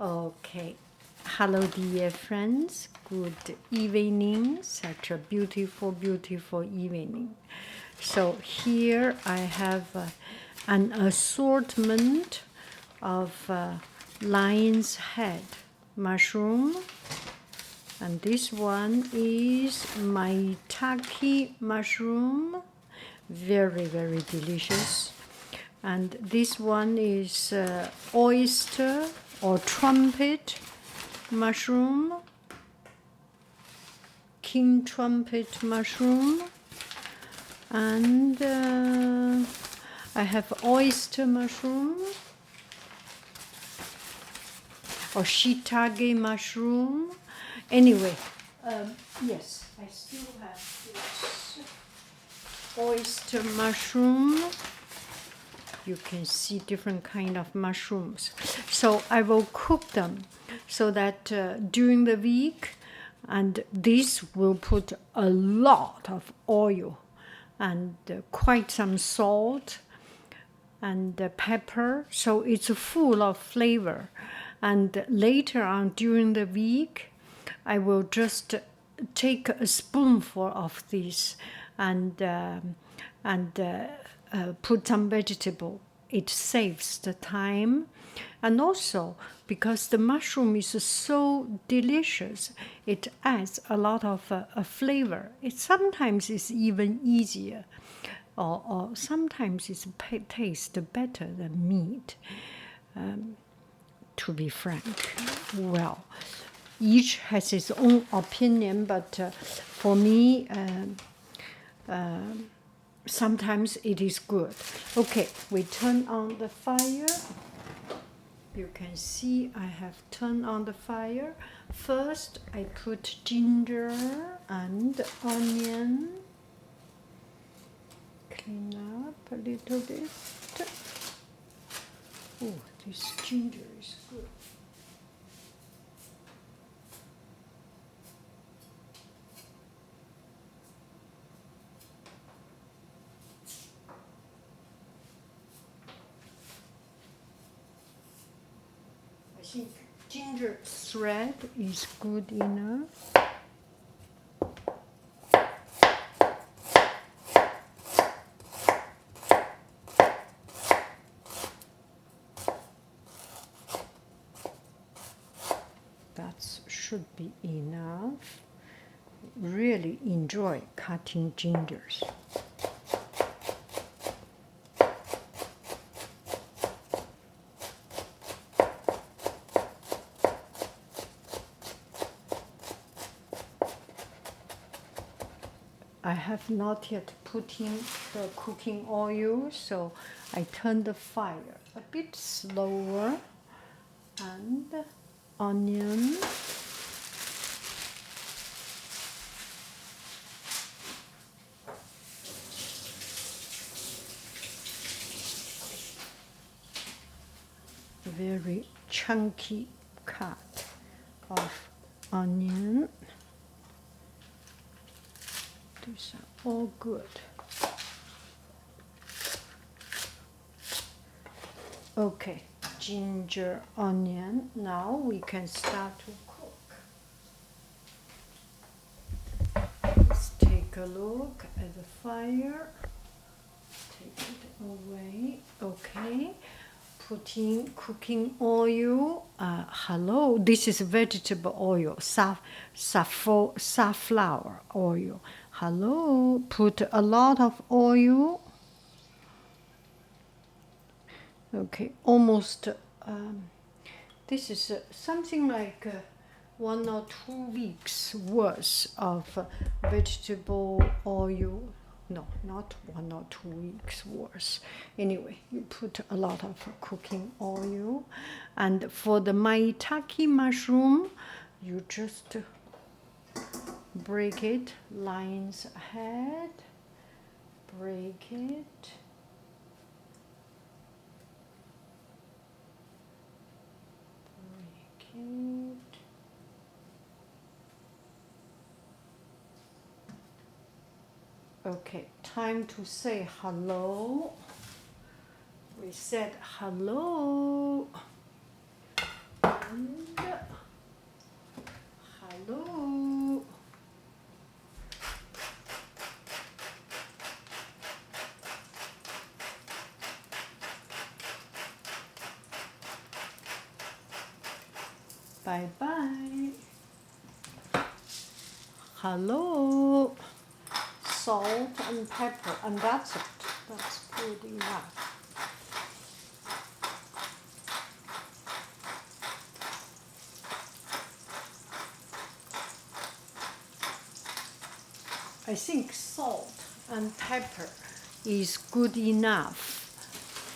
Okay. Hello, dear friends. Good evening. Such a beautiful, beautiful evening. So here I have an assortment of lion's head mushroom. And this one is maitake mushroom. Very, very delicious. And this one is oyster or trumpet mushroom, king trumpet mushroom, and I have oyster mushroom or shiitake mushroom. Anyway, yes, I still have this oyster mushroom. You can see different kind of mushrooms. So I will cook them so that during the week, and this will put a lot of oil and quite some salt and pepper, so it's full of flavor. And later on during the week, I will just take a spoonful of this and put some vegetable. It saves the time. And also, because the mushroom is so delicious, it adds a lot of flavor. It sometimes is even easier, or sometimes it tastes better than meat, to be frank. Well, each has its own opinion, but for me, sometimes it is good. Okay, we turn on the fire. You can see I have turned on the fire. First, I put ginger and onion. Clean up a little bit. Oh, this ginger is good. I think ginger thread is good enough. That should be enough. Really enjoy cutting gingers. I have not yet put in the cooking oil, so I turn the fire a bit slower. And onion. Very chunky cut of onion. These are all good. Okay, ginger, onion. Now we can start to cook. Let's take a look at the fire. Take it away. Okay. Put in cooking oil. Hello, this is vegetable oil, safflower oil. Hello, put a lot of oil. Okay, almost, this is something like 1 or 2 weeks worth of vegetable oil. No, not 1 or 2 weeks worth. Anyway, you put a lot of cooking oil. And for the maitake mushroom, you just break it, lion's head, break it. Break it. Okay, time to say hello. We said hello. And Bye-bye. Hello. Salt and pepper, and that's it. That's good enough. I think salt and pepper is good enough.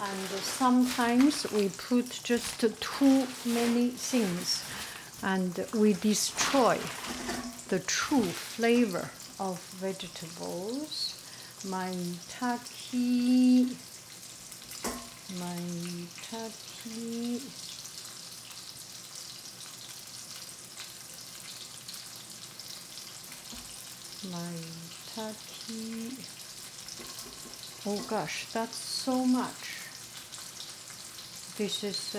And sometimes we put just too many things and we destroy the true flavor of vegetables. Maitake. Oh gosh, that's so much. This is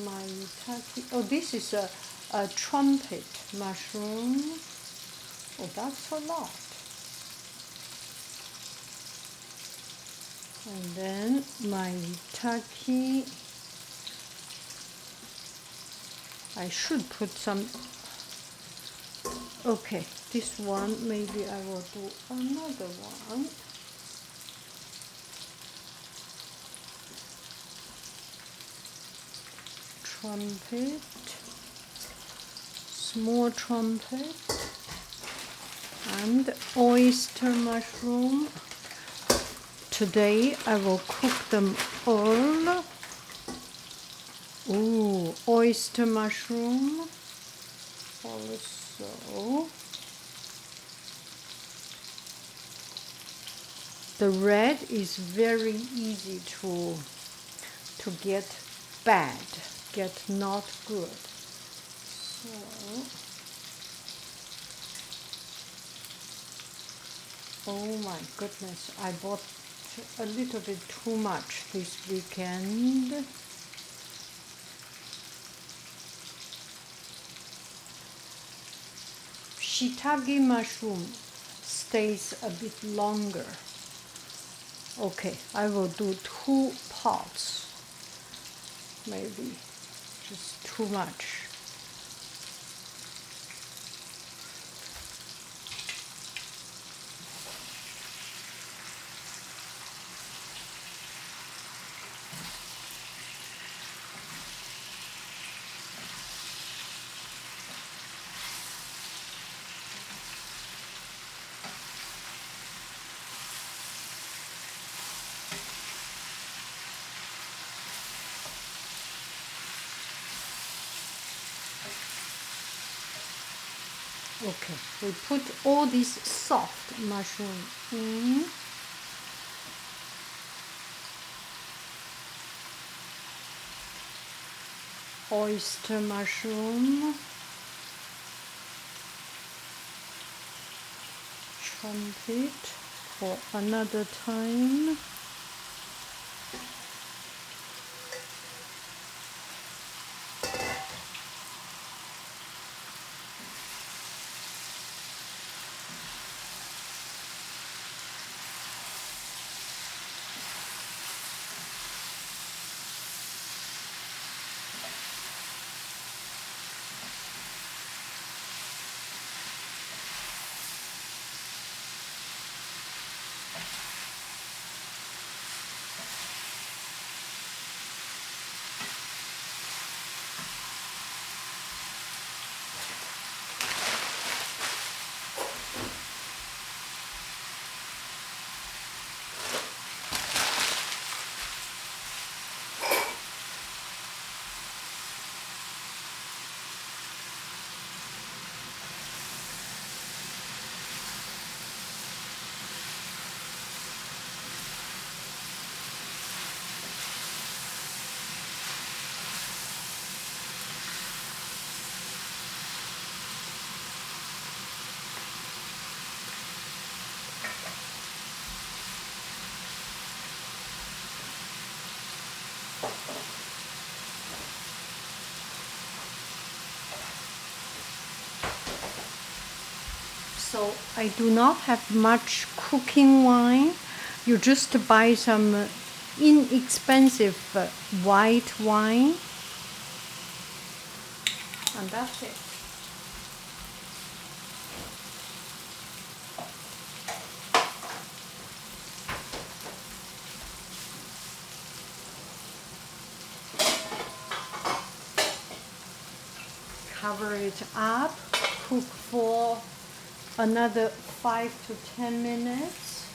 maitake. Oh, this is a trumpet mushroom. Oh, that's a lot. And then maitake. I should put some. Okay, this one, maybe I will do another one. Trumpet, small trumpet, and oyster mushroom. Today I will cook them all. Ooh, oyster mushroom also. The red is very easy to get bad, get not good. So oh my goodness, I bought a little bit too much this weekend. Shiitake mushroom stays a bit longer. Okay, I will do 2 pots. Maybe just too much. Okay, we put all these soft mushroom in. Oyster mushroom, trumpet for another time. So I do not have much cooking wine. You just buy some inexpensive white wine. And that's it. Cover it up, cook for another 5 to 10 minutes.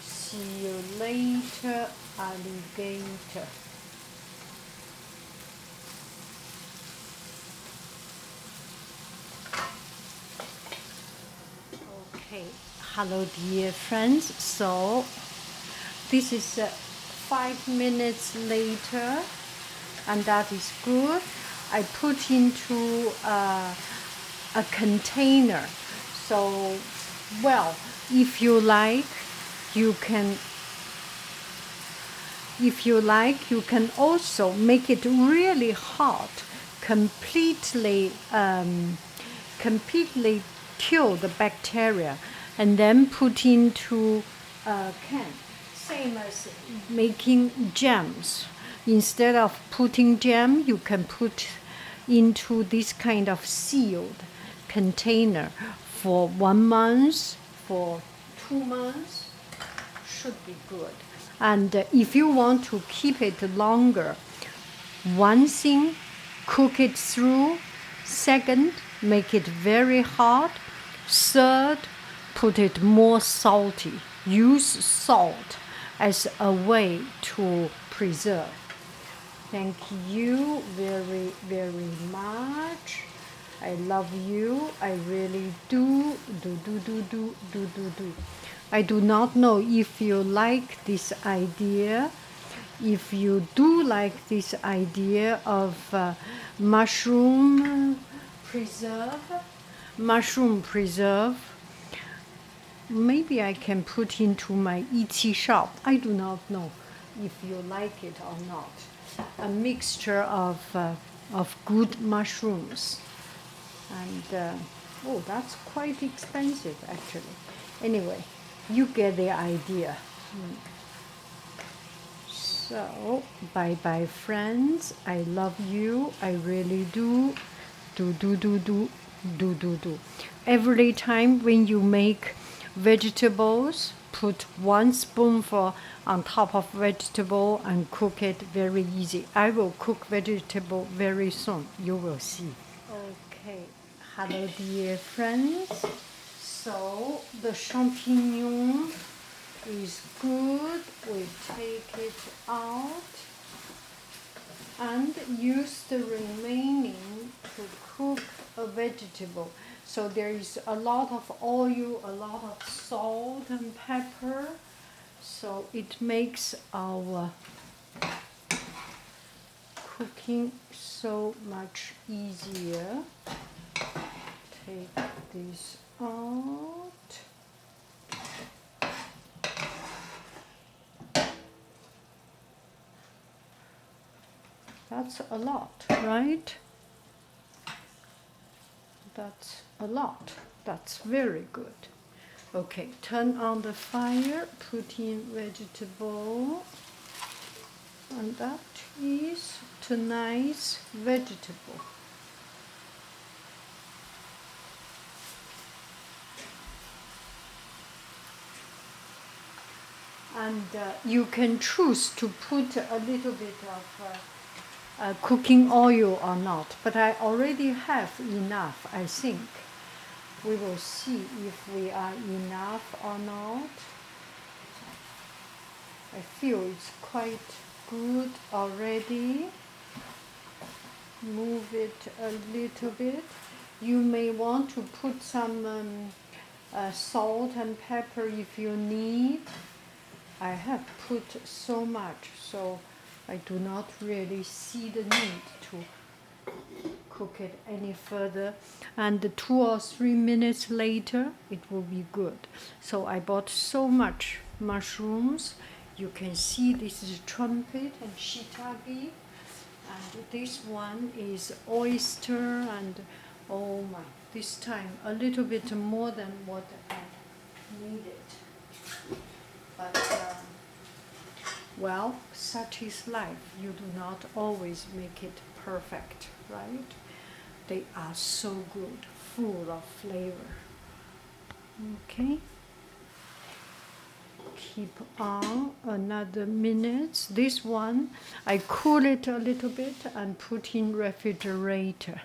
See you later, alligator. Okay, hello dear friends. So this is 5 minutes later, and that is good. I put into a container. So, well, if you like, you can also make it really hot, completely kill the bacteria, and then put into a can. Same as making jams. Instead of putting jam, you can put into this kind of sealed container for 1 month, for 2 months, should be good. And if you want to keep it longer, one thing, cook it through. Second, make it very hot. Third, put it more salty. Use salt as a way to preserve. Thank you very, very much. I love you. I really do. Do. I do not know if you like this idea. If you do like this idea of mushroom preserve, maybe I can put into my Etsy shop. I do not know if you like it or not. A mixture of good mushrooms. And, oh, that's quite expensive actually. Anyway, you get the idea. So, bye-bye friends. I love you. I really do. Do. Every time when you make vegetables, put 1 spoonful on top of vegetable and cook it very easy. I will cook vegetable very soon. You will see. Okay. Hello dear friends. So the champignon is good. We take it out and use the remaining to cook a vegetable. So there is a lot of oil, a lot of salt and pepper. So it makes our cooking so much easier. Take this out. That's a lot, right? That's a lot. That's very good. Okay, turn on the fire, put in vegetable, and that is tonight's vegetable. And you can choose to put a little bit of cooking oil or not, but I already have enough, I think. We will see if we are enough or not. I feel it's quite good already. Move it a little bit. You may want to put some salt and pepper if you need. I have put so much, so I do not really see the need to cook it any further. And 2 or 3 minutes later, it will be good. So I bought so much mushrooms. You can see this is trumpet and shiitake. And this one is oyster, and oh my, this time a little bit more than what I needed. But Well, such is life. You do not always make it perfect, right? They are so good, full of flavor. Okay. Keep on another minute. This one, I cool it a little bit and put in refrigerator.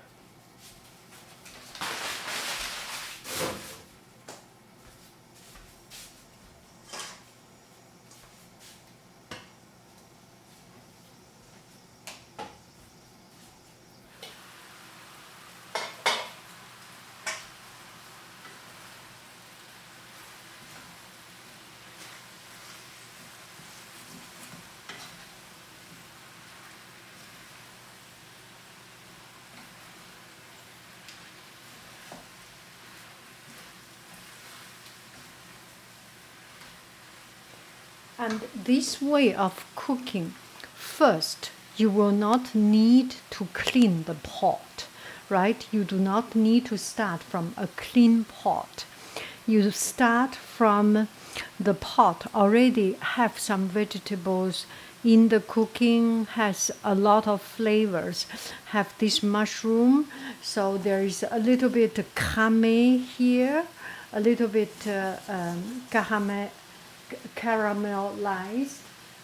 And this way of cooking, first, you will not need to clean the pot, right? You do not need to start from a clean pot. You start from the pot already have some vegetables in the cooking, has a lot of flavors, have this mushroom, so there is a little bit kame here, a little bit caramelized,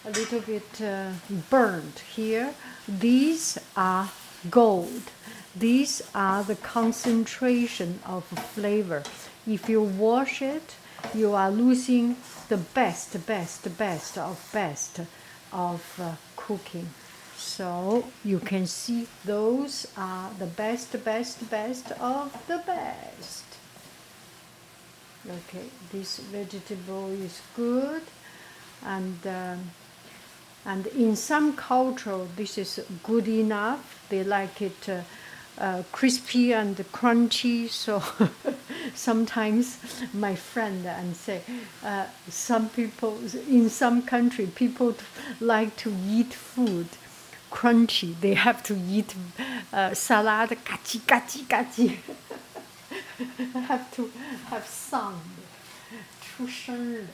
a little bit burnt here. These are gold. These are the concentration of flavor. If you wash it, you are losing the best of cooking. So you can see those are the best of the best. Okay, this vegetable is good, and in some culture this is good enough. They like it crispy and crunchy. So sometimes my friend and say some people in some country people like to eat food crunchy. They have to eat salad, gachi gachi gachi. Have to have sound, 出声的.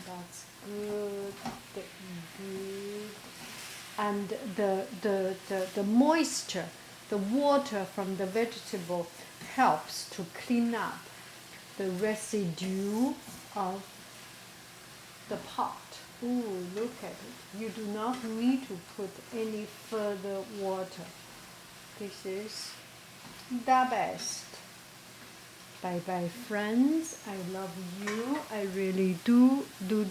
That's good. And the moisture, the water from the vegetable helps to clean up the residue of the pot. Ooh, look at it. You do not need to put any further water. This is the best. Bye bye, friends. I love you. I really do. Do.